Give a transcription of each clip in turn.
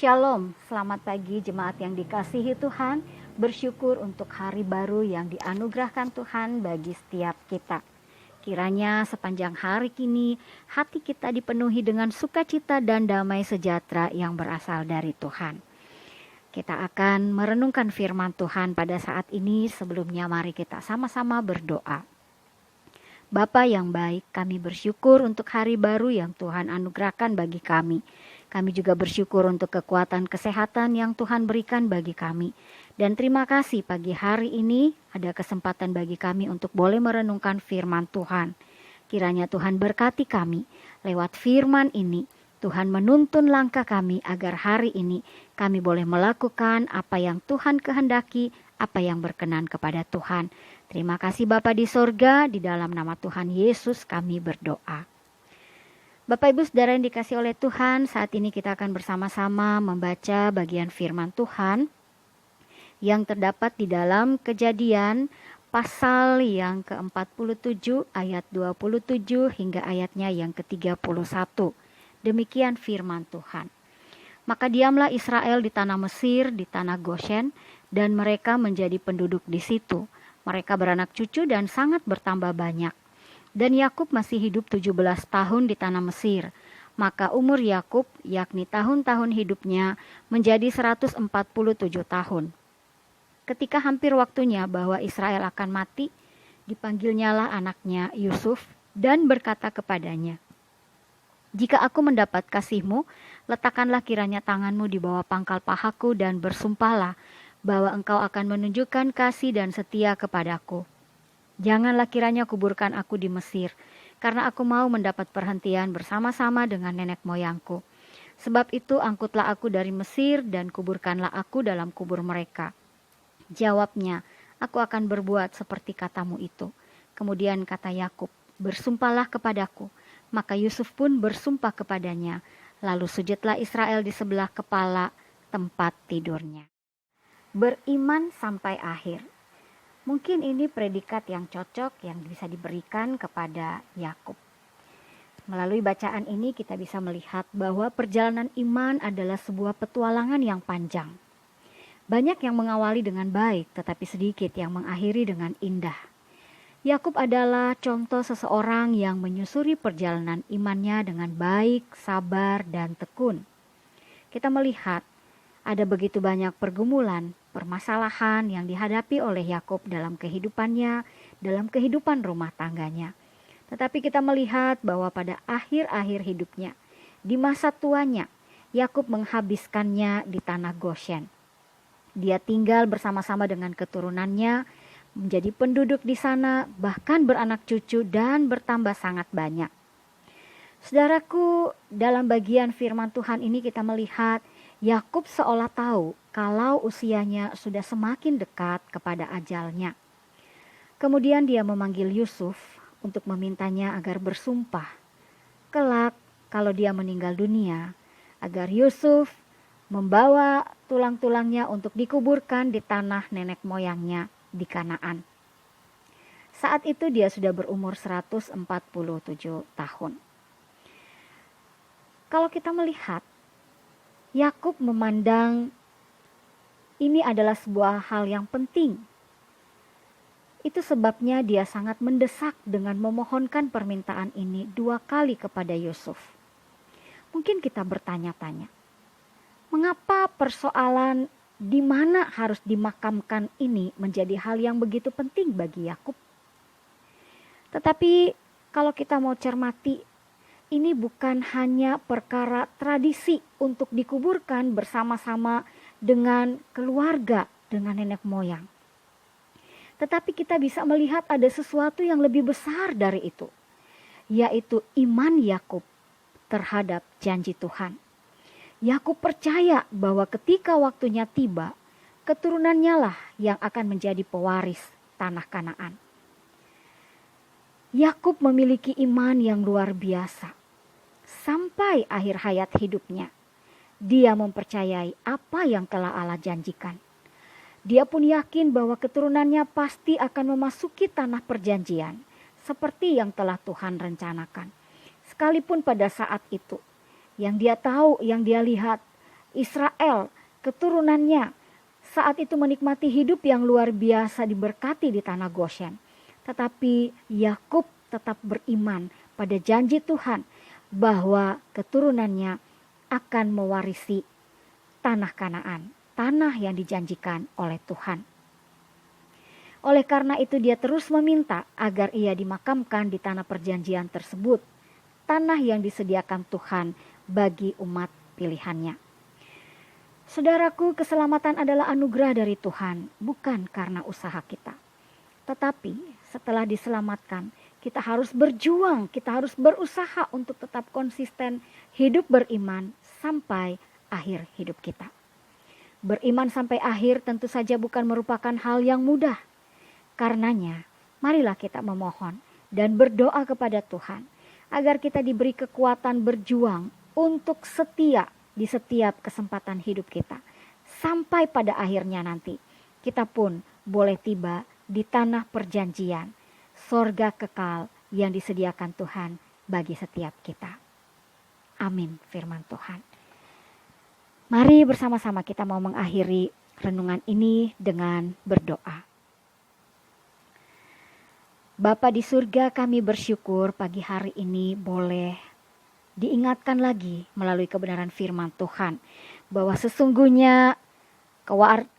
Shalom, selamat pagi jemaat yang dikasihi Tuhan. Bersyukur untuk hari baru yang dianugerahkan Tuhan bagi setiap kita. Kiranya sepanjang hari kini hati kita dipenuhi dengan sukacita dan damai sejahtera yang berasal dari Tuhan. Kita akan merenungkan firman Tuhan pada saat ini. Sebelumnya mari kita sama-sama berdoa. Bapa yang baik, kami bersyukur untuk hari baru yang Tuhan anugerahkan bagi kami. Kami juga bersyukur untuk kekuatan kesehatan yang Tuhan berikan bagi kami. Dan terima kasih pagi hari ini ada kesempatan bagi kami untuk boleh merenungkan firman Tuhan. Kiranya Tuhan berkati kami lewat firman ini. Tuhan menuntun langkah kami agar hari ini kami boleh melakukan apa yang Tuhan kehendaki, apa yang berkenan kepada Tuhan. Terima kasih Bapa di sorga, di dalam nama Tuhan Yesus kami berdoa. Bapak Ibu Saudara yang dikasih oleh Tuhan, saat ini kita akan bersama-sama membaca bagian firman Tuhan yang terdapat di dalam Kejadian pasal yang ke-47 ayat 27 hingga ayatnya yang ke-31. Demikian firman Tuhan. Maka diamlah Israel di tanah Mesir, di tanah Goshen, dan mereka menjadi penduduk di situ. Mereka beranak cucu dan sangat bertambah banyak. Dan Yakub masih hidup 17 tahun di tanah Mesir. Maka umur Yakub, yakni tahun-tahun hidupnya, menjadi 147 tahun. Ketika hampir waktunya bahwa Israel akan mati, dipanggilnyalah anaknya Yusuf dan berkata kepadanya, "Jika aku mendapat kasihmu, letakkanlah kiranya tanganmu di bawah pangkal pahaku dan bersumpahlah bahwa engkau akan menunjukkan kasih dan setia kepadaku. Janganlah kiranya kuburkan aku di Mesir, karena aku mau mendapat perhentian bersama-sama dengan nenek moyangku. Sebab itu angkutlah aku dari Mesir dan kuburkanlah aku dalam kubur mereka." Jawabnya, "Aku akan berbuat seperti katamu itu." Kemudian kata Yakub, "Bersumpahlah kepadaku." Maka Yusuf pun bersumpah kepadanya. Lalu sujudlah Israel di sebelah kepala tempat tidurnya. Beriman sampai akhir. Mungkin ini predikat yang cocok yang bisa diberikan kepada Yakub. Melalui bacaan ini kita bisa melihat bahwa perjalanan iman adalah sebuah petualangan yang panjang. Banyak yang mengawali dengan baik, tetapi sedikit yang mengakhiri dengan indah. Yakub adalah contoh seseorang yang menyusuri perjalanan imannya dengan baik, sabar, dan tekun. Kita melihat ada begitu banyak pergumulan, permasalahan yang dihadapi oleh Yakub dalam kehidupannya, dalam kehidupan rumah tangganya. Tetapi kita melihat bahwa pada akhir-akhir hidupnya, di masa tuanya, Yakub menghabiskannya di tanah Goshen. Dia tinggal bersama-sama dengan keturunannya, menjadi penduduk di sana, bahkan beranak cucu dan bertambah sangat banyak. Saudaraku, dalam bagian firman Tuhan ini kita melihat Yakub seolah tahu kalau usianya sudah semakin dekat kepada ajalnya. Kemudian dia memanggil Yusuf untuk memintanya agar bersumpah kelak kalau dia meninggal dunia, agar Yusuf membawa tulang-tulangnya untuk dikuburkan di tanah nenek moyangnya di Kanaan. Saat itu dia sudah berumur 147 tahun. Kalau kita melihat, Yakub memandang ini adalah sebuah hal yang penting. Itu sebabnya dia sangat mendesak dengan memohonkan permintaan ini 2 kali kepada Yusuf. Mungkin kita bertanya-tanya, mengapa persoalan di mana harus dimakamkan ini menjadi hal yang begitu penting bagi Yakub? Tetapi kalau kita mau cermati, ini bukan hanya perkara tradisi untuk dikuburkan bersama-sama dengan keluarga, dengan nenek moyang. Tetapi kita bisa melihat ada sesuatu yang lebih besar dari itu, yaitu iman Yakub terhadap janji Tuhan. Yakub percaya bahwa ketika waktunya tiba, keturunannya lah yang akan menjadi pewaris tanah Kanaan. Yakub memiliki iman yang luar biasa. Sampai akhir hayat hidupnya, dia mempercayai apa yang telah Allah janjikan. Dia pun yakin bahwa keturunannya pasti akan memasuki tanah perjanjian, seperti yang telah Tuhan rencanakan. Sekalipun pada saat itu, yang dia tahu, yang dia lihat, Israel, keturunannya, saat itu menikmati hidup yang luar biasa diberkati di tanah Goshen. Tetapi Yakub tetap beriman pada janji Tuhan bahwa keturunannya akan mewarisi tanah Kanaan, tanah yang dijanjikan oleh Tuhan. Oleh karena itu dia terus meminta agar ia dimakamkan di tanah perjanjian tersebut, tanah yang disediakan Tuhan bagi umat pilihannya. Saudaraku, keselamatan adalah anugerah dari Tuhan, bukan karena usaha kita. Tetapi setelah diselamatkan, kita harus berjuang, kita harus berusaha untuk tetap konsisten hidup beriman sampai akhir hidup kita. Beriman sampai akhir tentu saja bukan merupakan hal yang mudah. Karenanya, marilah kita memohon dan berdoa kepada Tuhan agar kita diberi kekuatan berjuang untuk setia di setiap kesempatan hidup kita. Sampai pada akhirnya nanti, kita pun boleh tiba di tanah perjanjian, sorga kekal yang disediakan Tuhan bagi setiap kita. Amin, firman Tuhan. Mari bersama-sama kita mau mengakhiri renungan ini dengan berdoa. Bapa di surga, kami bersyukur pagi hari ini boleh diingatkan lagi melalui kebenaran firman Tuhan bahwa sesungguhnya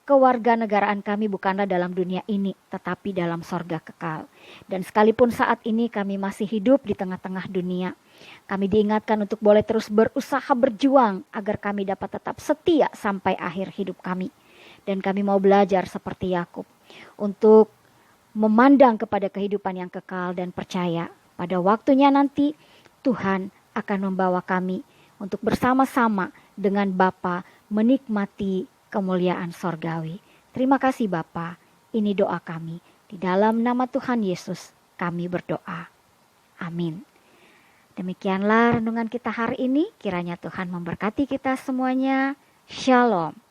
kewarganegaraan kami bukanlah dalam dunia ini tetapi dalam sorga kekal. Dan sekalipun saat ini kami masih hidup di tengah-tengah dunia, kami diingatkan untuk boleh terus berusaha berjuang agar kami dapat tetap setia sampai akhir hidup kami. Dan kami mau belajar seperti Yakub untuk memandang kepada kehidupan yang kekal dan percaya pada waktunya nanti Tuhan akan membawa kami untuk bersama-sama dengan Bapa menikmati kemuliaan sorgawi. Terima kasih Bapa, ini doa kami. Di dalam nama Tuhan Yesus kami berdoa. Amin. Demikianlah renungan kita hari ini. Kiranya Tuhan memberkati kita semuanya. Shalom.